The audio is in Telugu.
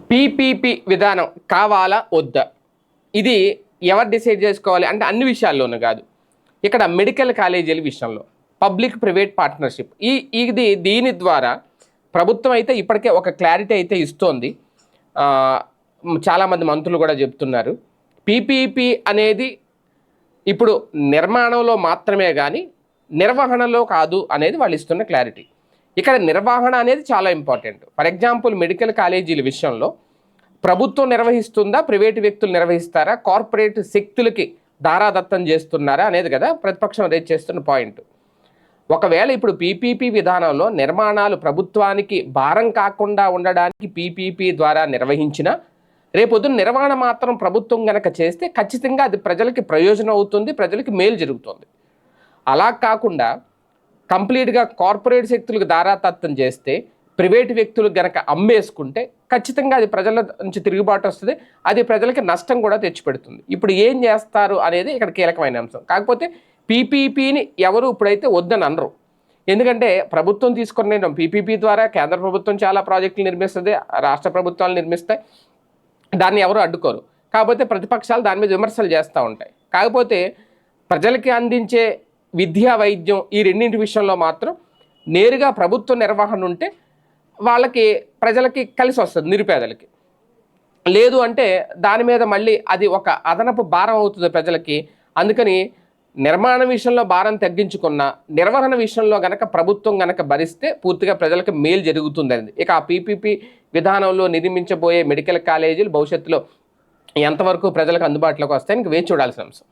పీపీపీ విధానం కావాలా వద్దా? ఇది ఎవరు డిసైడ్ చేసుకోవాలి అంటే అన్ని విషయాల్లోనూ కాదు. ఇక్కడ మెడికల్ కాలేజీల విషయంలో పబ్లిక్ ప్రైవేట్ పార్ట్నర్షిప్ దీని ద్వారా ప్రభుత్వం అయితే ఇప్పటికే ఒక క్లారిటీ అయితే ఇస్తోంది. చాలామంది మంత్రులు కూడా చెప్తున్నారు పీపీపీ అనేది ఇప్పుడు నిర్మాణంలో మాత్రమే కానీ నిర్వహణలో కాదు అనేది వాళ్ళు ఇస్తున్న క్లారిటీ. ఇక్కడ నిర్వహణ అనేది చాలా ఇంపార్టెంట్. ఫర్ ఎగ్జాంపుల్ మెడికల్ కాలేజీల విషయంలో ప్రభుత్వం నిర్వహిస్తుందా, ప్రైవేటు వ్యక్తులు నిర్వహిస్తారా, కార్పొరేట్ శక్తులకి దారాదత్తం చేస్తున్నారా అనేది కదా ప్రతిపక్షం రేజ్ చేస్తున్న పాయింట్. ఒకవేళ ఇప్పుడు పీపీపీ విధానంలో నిర్మాణాలు ప్రభుత్వానికి భారం కాకుండా ఉండడానికి పీపీపీ ద్వారా నిర్వహించిన రేపొద్దున నిర్వహణ మాత్రం ప్రభుత్వం గనక చేస్తే ఖచ్చితంగా అది ప్రజలకి ప్రయోజనం అవుతుంది, ప్రజలకి మేలు జరుగుతుంది. అలా కాకుండా కంప్లీట్గా కార్పొరేట్ శక్తులకు దారాదత్తం చేస్తే ప్రైవేటు వ్యక్తులకు గనక అమ్మేసుకుంటే ఖచ్చితంగా అది ప్రజల నుంచి తిరుగుబాటు వస్తుంది, అది ప్రజలకి నష్టం కూడా తెచ్చిపెడుతుంది. ఇప్పుడు ఏం చేస్తారు అనేది ఇక్కడ కీలకమైన అంశం. కాకపోతే పీపీపీని ఎవరు ఇప్పుడైతే వద్దని అనరు. ఎందుకంటే ప్రభుత్వం తీసుకున్న నిర్ణయం పీపీపీ ద్వారా కేంద్ర ప్రభుత్వం చాలా ప్రాజెక్టులు నిర్మిస్తుంది, రాష్ట్ర ప్రభుత్వాలు నిర్మిస్తాయి, దాన్ని ఎవరు అడ్డుకోరు. కాకపోతే ప్రతిపక్షాలు దాని మీద విమర్శలు చేస్తూ ఉంటాయి. కాకపోతే ప్రజలకి అందించే విద్యా వైద్యం ఈ రెండింటి విషయంలో మాత్రం నేరుగా ప్రభుత్వ నిర్వహణ ఉంటే వాళ్ళకి ప్రజలకి కలిసి వస్తుంది, నిరుపేదలకి. లేదు అంటే దాని మీద మళ్ళీ అది ఒక అదనపు భారం అవుతుంది ప్రజలకి. అందుకని నిర్మాణ విషయంలో భారం తగ్గించుకున్న నిర్వహణ విషయంలో గనక ప్రభుత్వం గనక భరిస్తే పూర్తిగా ప్రజలకు మేలు జరుగుతుందని. ఇక ఆ పీపీపీ విధానంలో నిర్మించబోయే మెడికల్ కాలేజీలు భవిష్యత్తులో ఎంతవరకు ప్రజలకు అందుబాటులోకి వస్తాయని వేచి చూడాల్సిన అంశం.